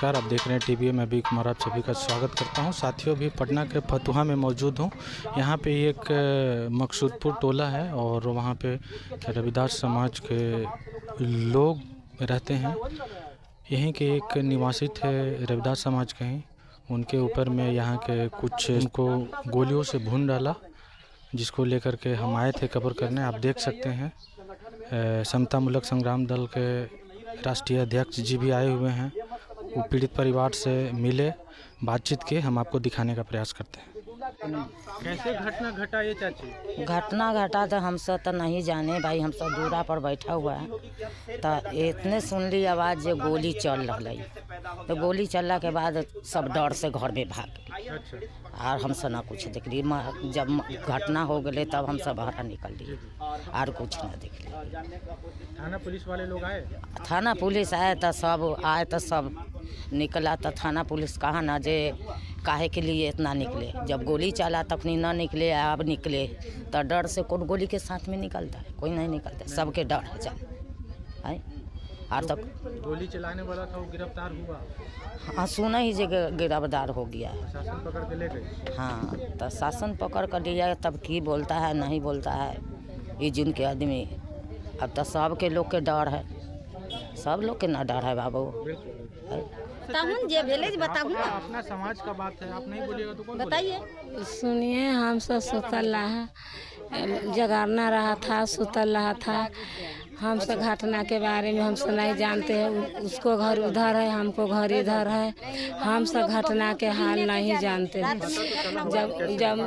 नमस्कार, आप देख रहे हैं टीवी। मैं बी कुमार आप सभी का स्वागत करता हूं। साथियों, भी पटना के फतुहा में मौजूद हूं। यहां पे एक मकसूदपुर टोला है और वहां पे रविदास समाज के लोग रहते हैं। यहीं के एक निवासी थे रविदास समाज के ही। उनके ऊपर में यहाँ के कुछ उनको गोलियों से भून डाला, जिसको लेकर के हम आए थे कब्र करने। आप देख सकते हैं समतामूलक संग्राम दल के राष्ट्रीय अध्यक्ष जी भी आए हुए हैं। वो पीड़ित परिवार से मिले, बातचीत किए। हम आपको दिखाने का प्रयास करते हैं। कैसे घटना घटा ये चाची? घटना घटा तो हम सब तो नहीं जाने भाई, हम सब दूरा पर बैठा हुआ है तो इतने सुन ली आवाज़ जो गोली चल रही। तो गोली चलने के बाद सब डर से घर में भाग गए और हम सब ना कुछ देख ली। जब घटना हो गए तब हम सब बाहर निकल लिए और कुछ ना देख लिए। थाना पुलिस वाले लोग आए? थाना पुलिस आए तो सब निकला। तो थाना पुलिस कहा ना जे काहे के लिए इतना निकले, जब गोली चला तखनी ना निकले, अब निकले तो डर से कौन गोली के साथ में निकलता है? कोई नहीं निकलता है, सबके डर है जान। और तक गोली चलाने वाला था वो गिरफ्तार हुआ? हाँ, सुना ही जे गिरफ्तार हो गया है। शासन पकड़ के ले गए? हाँ, तो शासन पकड़ कर लिया, तब की बोलता है नहीं बोलता है ये जिनके आदमी। अब तो सब के लोग के डर है, सब लोग के ना डर है बाबू। अपना समाज का बात है, आप नहीं बोलिएगा तो कौन बताइए। सुनिए, हम सब सुतल रहा, जगारना रहा था, सुतल रहा था। हम सब घटना के बारे में हम सब नहीं जानते हैं। उसको घर उधर है, हमको घर इधर है। हम सब घटना के हाल नहीं जानते हैं। जब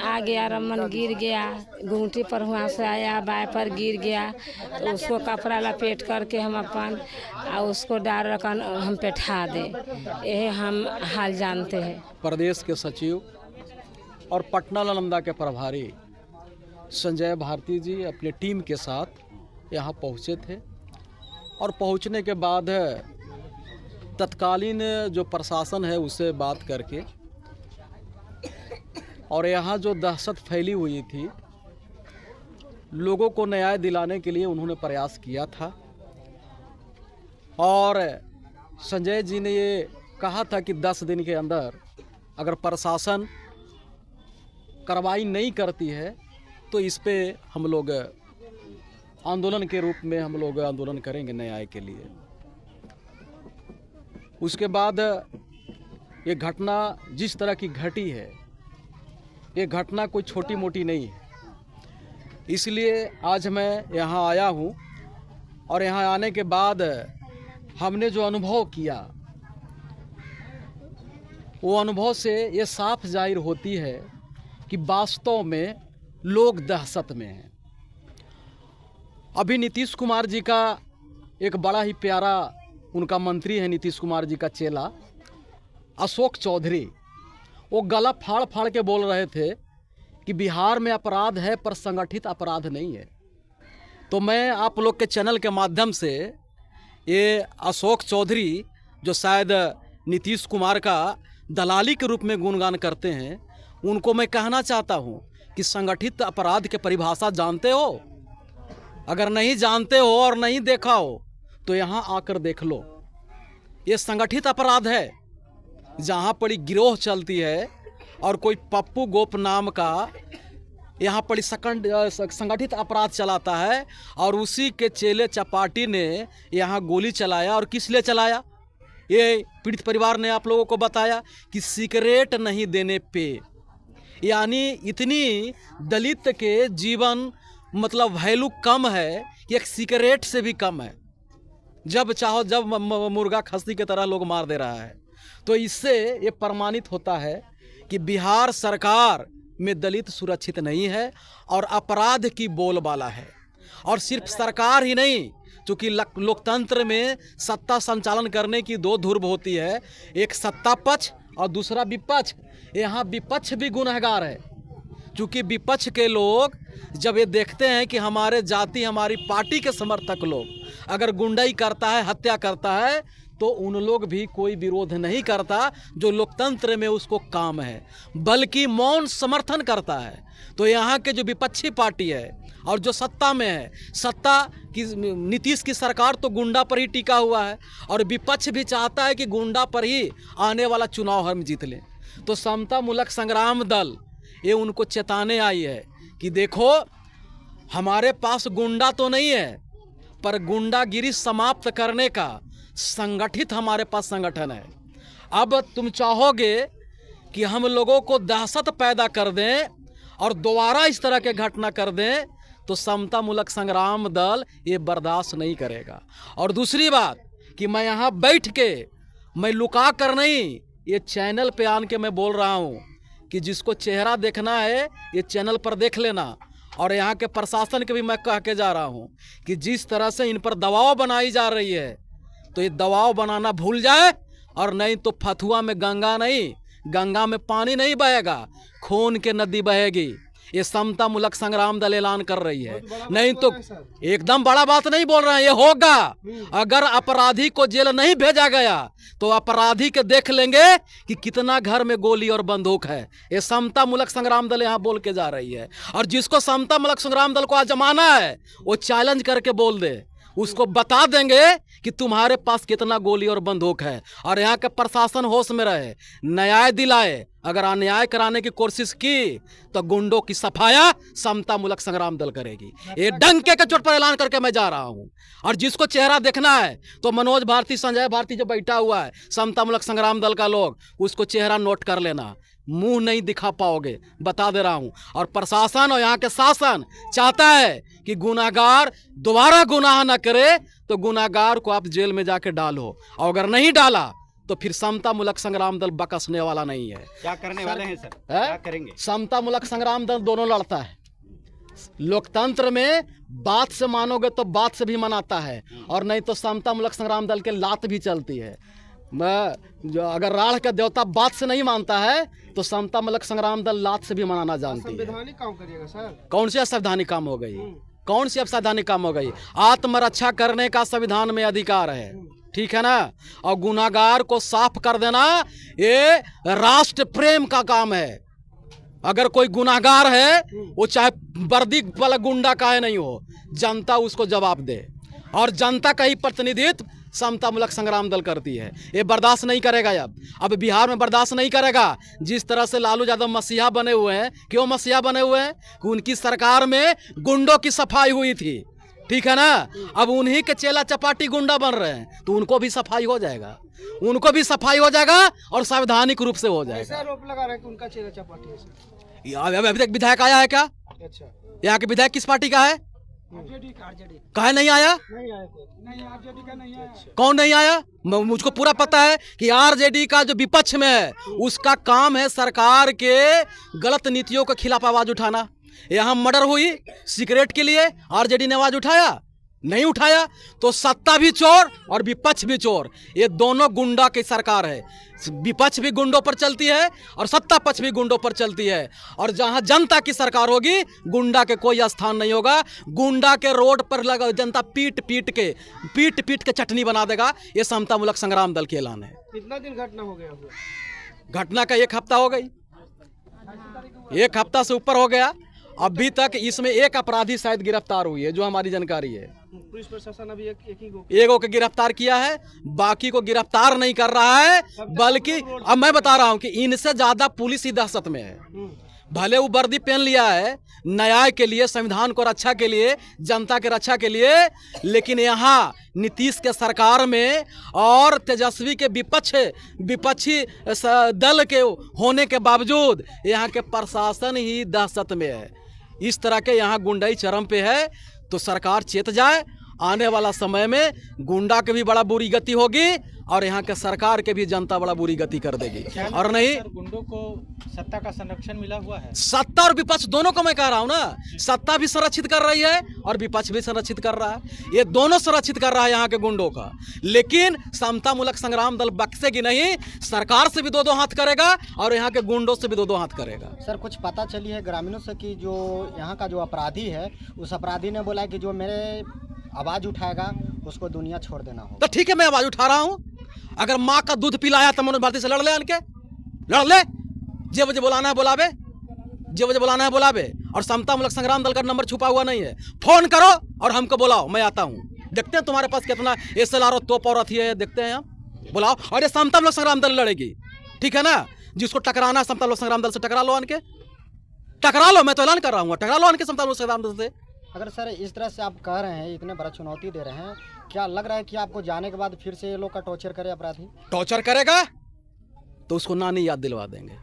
आ गया रमन, गिर गया, गुमटी पर वहाँ से आया, बाय पर गिर गया तो उसको कपड़ा लपेट करके हम अपन और उसको डाल रखन हम पे ठा दे। यही हम हाल जानते हैं। प्रदेश के सचिव और पटना नालंदा के प्रभारी संजय भारती जी अपने टीम के साथ यहाँ पहुँचे थे और पहुँचने के बाद तत्कालीन जो प्रशासन है उससे बात करके और यहाँ जो दहशत फैली हुई थी, लोगों को न्याय दिलाने के लिए उन्होंने प्रयास किया था। और संजय जी ने ये कहा था कि 10 दिन के अंदर अगर प्रशासन कार्रवाई नहीं करती है तो इस पे हम लोग आंदोलन के रूप में हम लोग आंदोलन करेंगे न्याय के लिए। उसके बाद ये घटना जिस तरह की घटी है, ये घटना कोई छोटी मोटी नहीं है। इसलिए आज मैं यहाँ आया हूँ और यहाँ आने के बाद हमने जो अनुभव किया, वो अनुभव से ये साफ जाहिर होती है कि वास्तव में लोग दहशत में हैं। अभी नीतीश कुमार जी का एक बड़ा ही प्यारा उनका मंत्री है, नीतीश कुमार जी का चेला अशोक चौधरी, वो गला फाड़ फाड़ के बोल रहे थे कि बिहार में अपराध है पर संगठित अपराध नहीं है। तो मैं आप लोग के चैनल के माध्यम से ये अशोक चौधरी जो शायद नीतीश कुमार का दलाली के रूप में गुणगान करते हैं, उनको मैं कहना चाहता हूं कि संगठित अपराध के परिभाषा जानते हो? अगर नहीं जानते हो और नहीं देखा हो तो यहाँ आकर देख लो। ये संगठित अपराध है, जहाँ पर गिरोह चलती है और कोई पप्पू गोप नाम का यहाँ पर संगठित अपराध चलाता है और उसी के चेले चपाटी ने यहाँ गोली चलाया। और किस लिए चलाया? ये पीड़ित परिवार ने आप लोगों को बताया कि सिगरेट नहीं देने पे, यानी इतनी दलित के जीवन मतलब वैल्यू कम है कि एक सिगरेट से भी कम है। जब चाहो जब मुर्गा खस्सी की तरह लोग मार दे रहा है। तो इससे ये प्रमाणित होता है कि बिहार सरकार में दलित सुरक्षित नहीं है और अपराध की बोलबाला है। और सिर्फ सरकार ही नहीं, चूँकि लोकतंत्र में सत्ता संचालन करने की दो ध्रुव होती है, एक सत्ता पक्ष और दूसरा विपक्ष। यहाँ विपक्ष भी गुनहगार है, क्योंकि विपक्ष के लोग जब ये देखते हैं कि हमारे जाति हमारी पार्टी के समर्थक लोग अगर गुंडाई करता है, हत्या करता है, तो उन लोग भी कोई विरोध नहीं करता जो लोकतंत्र में उसको काम है, बल्कि मौन समर्थन करता है। तो यहाँ के जो विपक्षी पार्टी है और जो सत्ता में है, सत्ता की नीतीश की सरकार तो गुंडा पर ही टिका हुआ है और विपक्ष भी चाहता है कि गुंडा पर ही आने वाला चुनाव हम जीत लें। तो समता मूलक संग्राम दल ये उनको चेताने आई है कि देखो हमारे पास गुंडा तो नहीं है, पर गुंडागिरी समाप्त करने का संगठित हमारे पास संगठन है। अब तुम चाहोगे कि हम लोगों को दहशत पैदा कर दें और दोबारा इस तरह के घटना कर दें, तो समता मूलक संग्राम दल ये बर्दाश्त नहीं करेगा। और दूसरी बात कि मैं यहाँ बैठ के मैं लुका कर नहीं, ये चैनल पे आन के मैं बोल रहा हूँ कि जिसको चेहरा देखना है ये चैनल पर देख लेना। और यहाँ के प्रशासन के भी मैं कह के जा रहा हूँ कि जिस तरह से इन पर दबाव बनाई जा रही है, तो ये दबाव बनाना भूल जाए, और नहीं तो फतुआ में गंगा नहीं, गंगा में पानी नहीं बहेगा, खून के नदी बहेगी। ये समता मूलक संग्राम दल ऐलान कर रही है। नहीं तो एकदम बड़ा बात नहीं बोल रहे हैं, ये होगा। अगर अपराधी को जेल नहीं भेजा गया तो अपराधी के देख लेंगे कि कितना घर में गोली और बंदूक है। ये समता मूलक संग्राम दल यहाँ बोल के जा रही है। और जिसको समता मूलक संग्राम दल को आजमाना है वो चैलेंज करके बोल दे, उसको बता देंगे कि तुम्हारे पास कितना गोली और बंदूक है। और यहाँ के प्रशासन होश में रहे, न्याय दिलाए। अगर अन्याय कराने की कोशिश की तो गुंडों की सफाया समता मूलक संग्राम दल करेगी। ये डंके के चोट पर ऐलान करके मैं जा रहा हूँ। और जिसको चेहरा देखना है तो मनोज भारती, संजय भारती जो बैठा हुआ है समता मूलक संग्राम दल का लोग, उसको चेहरा नोट कर लेना। मुंह नहीं दिखा पाओगे, बता दे रहा हूँ। और प्रशासन और यहाँ के शासन चाहता है कि गुनाहगार दोबारा गुनाह न करे, तो गुनाहगार को आप जेल में जाके डालो। और अगर नहीं डाला तो फिर समता मूलक संग्राम दल बकसने वाला नहीं है। क्या करने वाले हैं सर? क्या करेंगे? समता मूलक संग्राम दल दोनों लड़ता है। लोकतंत्र में बात से मानोगे तो बात से भी मनाता है, और नहीं तो समता मूलक संग्राम दल के लात भी चलती है। जो अगर राढ़ का देवता बात से नहीं मानता है तो समता मूलक संग्राम दल लात से भी मनाना जानती है। संवैधानिक काम करिएगा सर? कौन सी असंवैधानिक काम हो गई? कौन सी असंवैधानिक काम हो गई? आत्मरक्षा करने का संविधान में अधिकार है, ठीक है ना। और गुनाहगार को साफ कर देना ये राष्ट्र प्रेम का काम है। अगर कोई गुनाहगार है वो चाहे वर्दी वाला गुंडा काहे नहीं हो, जनता उसको जवाब दे। और जनता का ही प्रतिनिधित्व समता मूलक संग्राम दल करती है। ये बर्दाश्त नहीं करेगा। अब बिहार में बर्दाश्त नहीं करेगा। जिस तरह से लालू यादव मसीहा बने हुए हैं, क्यों मसीहा बने हुए हैं? कि उनकी सरकार में गुंडों की सफाई हुई थी, ठीक है ना। अब उन्हीं के चेला चपाटी गुंडा बन रहे हैं, तो उनको भी सफाई हो जाएगा, उनको भी सफाई हो जाएगा और संवैधानिक रूप से हो जाएगा। ऐसा आरोप लगा रहा है कि उनका चेला चपाटी है सर। अभी तक विधायक आया है क्या? अच्छा, यहाँ के विधायक किस पार्टी का है? आरजेडी। कहा नहीं आया? नहीं आया कोई? नहीं, आरजेडी का नहीं आया। कौन नहीं आया? मुझको पूरा पता है कि आरजेडी का जो विपक्ष में है उसका काम है सरकार के गलत नीतियों के खिलाफ आवाज उठाना। यहाँ मर्डर हुई सिगरेट के लिए, आरजेडी ने आवाज उठाया? नहीं उठाया। तो सत्ता भी चोर और विपक्ष भी चोर, ये दोनों गुंडा की सरकार है। विपक्ष भी गुंडों पर चलती है और सत्ता पक्ष भी गुंडों पर चलती है। और जहां जनता की सरकार होगी गुंडा के कोई स्थान नहीं होगा। गुंडा के रोड पर लगा जनता पीट पीट के चटनी बना देगा। ये समता मूलक संग्राम दल के ऐलान है। कितना दिन घटना हो गया हुआ? घटना का 1 हफ्ता हो गई, 1 हफ्ता से ऊपर हो गया। अभी तक इसमें एक अपराधी शायद गिरफ्तार हुई है, जो हमारी जानकारी है। पुलिस प्रशासन अभी एक ही एगो को गिरफ्तार किया है, बाकी को गिरफ्तार नहीं कर रहा है। बल्कि अब मैं बता रहा हूं कि इनसे ज्यादा पुलिस ही दहशत में है। भले वो वर्दी पहन लिया है न्याय के लिए, संविधान को रक्षा के लिए, जनता के रक्षा के लिए, लेकिन यहाँ नीतीश के सरकार में और तेजस्वी के विपक्षी दल के होने के बावजूद यहाँ के प्रशासन ही दहशत में है। इस तरह के यहाँ गुंडाई चरम पे है। तो सरकार चेत जाए, आने वाला समय में गुंडा की भी बड़ा बुरी गति होगी और यहाँ के सरकार के भी जनता बड़ा बुरी गति कर देगी। और नहीं, गुंडों को सत्ता का संरक्षण मिला हुआ है। सत्ता और विपक्ष दोनों को मैं कह रहा हूँ ना, सत्ता भी संरक्षित कर रही है और विपक्ष भी संरक्षित कर रहा है। ये दोनों संरक्षित कर रहा है यहाँ के गुंडों का। लेकिन समता मूलक संग्राम दल बख्शेगी नहीं, सरकार से भी 2-2 हाथ करेगा और यहाँ के गुंडों से भी 2-2 हाथ करेगा। सर, कुछ पता चली है ग्रामीणों से कि जो यहाँ का जो अपराधी है, उस अपराधी ने बोला कि जो मेरे आवाज़ उठाएगा उसको दुनिया छोड़ देना हो। तो ठीक है, मैं आवाज़ उठा रहा हूँ। अगर माँ का दूध पिलाया तो मनोज भारती से लड़ ले आन के, लड़ ले। जे बजे बुलाना है बुलावे, जे बजे बुलाना है बुलावे। और समता मूलक संग्राम दल का नंबर छुपा हुआ नहीं है, फोन करो और हमको बुलाओ, मैं आता हूँ। देखते हैं तुम्हारे पास कितना SLR तोप और अथी है, देखते हैं हम, बुलाओ। और ये समता मूलक संग्राम दल लड़ेगी, ठीक है ना। जिसको टकराना है समता मूलक संग्राम दल से टकरा लो आन के, टकरा लो। मैं तो ऐलान कर रहा हूँ, टकरा लो आन के समता मूलक संग्राम दल से। अगर सर इस तरह से आप कह रहे हैं, इतने बड़ा चुनौती दे रहे हैं, क्या लग रहा है कि आपको जाने के बाद फिर से ये लोग का टॉर्चर करे अपराधी? टॉर्चर करेगा तो उसको नानी याद दिलवा देंगे।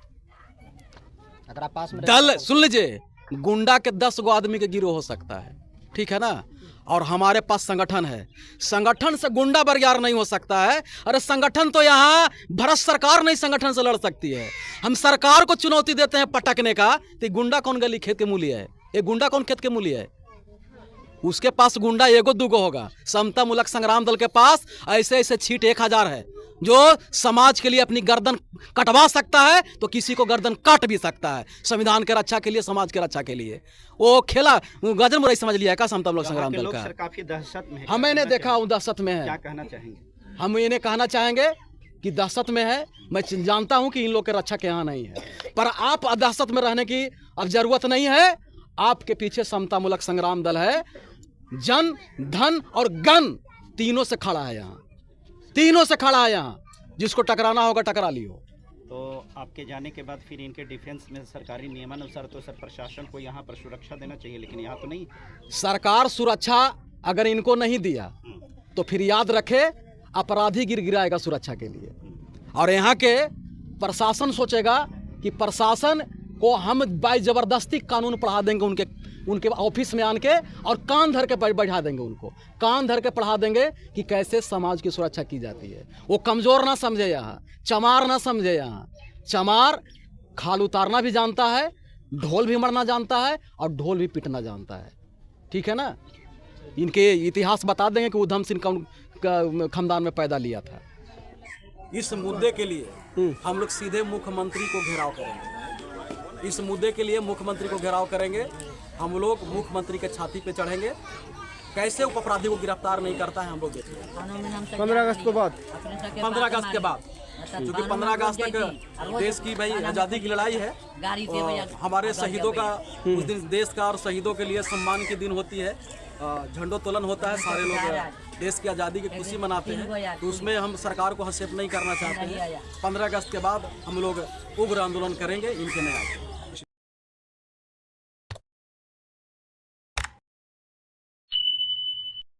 अगर आप पास में दल सुन लीजिए, गुंडा के 10 गो आदमी के गिरोह हो सकता है, ठीक है ना। और हमारे पास संगठन है, संगठन से गुंडा बरियार नहीं हो सकता है। अरे संगठन तो यहाँ भारत सरकार नहीं संगठन से लड़ सकती है। हम सरकार को चुनौती देते हैं पटकने का, तो गुंडा कौन गली खेत के मूली है? ये गुंडा कौन खेत के मूली है? उसके पास गुंडा एगो दूगो होगा। समता मूलक संग्राम दल के पास ऐसे ऐसे छीट 1000 है जो समाज के लिए अपनी गर्दन कटवा सकता है, तो किसी को गर्दन काट भी सकता है, संविधान के रक्षा के लिए, समाज के रक्षा के लिए। वो खेला गजल मुरई समझ लिया का समता मूलक संग्राम दल का? काफी दहशत में है। हम मैंने देखा हूँ दहशत में है। क्या कहना चाहेंगे? हम इन्हें कहना चाहेंगे कि दहशत में है। मैं जानता हूँ कि इन लोग के रक्षा के यहाँ नहीं है, पर आप दहशत में रहने की अब जरूरत नहीं है। आपके पीछे समता मूलक संग्राम दल है, जन धन और गन तीनों से खड़ा है यहाँ, तीनों से खड़ा है यहाँ। जिसको टकराना होगा टकरा लियो। तो आपके जाने के बाद फिर इनके डिफेंस में सरकारी नियमानुसार तो सर प्रशासन को यहाँ पर सुरक्षा देना चाहिए, लेकिन यहाँ तो नहीं। सरकार सुरक्षा अगर इनको नहीं दिया तो फिर याद रखे अपराधी गिराएगा सुरक्षा के लिए। और यहाँ के प्रशासन सोचेगा कि प्रशासन को हम बाय जबरदस्ती कानून पढ़ा देंगे उनके ऑफिस में आन के, और कान धर के बैठा देंगे, उनको कान धर के पढ़ा देंगे कि कैसे समाज की सुरक्षा की जाती है। वो कमज़ोर ना समझे, यहाँ चमार ना समझे। यहाँ चमार खाल उतारना भी जानता है, ढोल भी मरना जानता है और ढोल भी पिटना जानता है, ठीक है ना। इनके इतिहास बता देंगे कि उधम सिंह का खानदान में पैदा लिया था। इस मुद्दे के लिए हम लोग सीधे मुख्यमंत्री को घेराव करेंगे। इस मुद्दे के लिए मुख्यमंत्री को घेराव करेंगे। हम लोग मुख्यमंत्री के छाती पे चढ़ेंगे। कैसे उप अपराधी को गिरफ्तार नहीं करता है हम लोग देखेंगे 15 अगस्त के बाद। 15 अगस्त के बाद, क्योंकि 15 अगस्त तक देश की भाई आज़ादी की लड़ाई है। हमारे शहीदों का उस दिन देश का और शहीदों के लिए सम्मान की दिन होती है, झंडोत्तोलन होता है, सारे लोग देश की आज़ादी की खुशी मनाते हैं। तो उसमें हम सरकार को हस्तक्षेप नहीं करना चाहते हैं। 15 अगस्त के बाद हम लोग उग्र आंदोलन करेंगे इनके न्याय।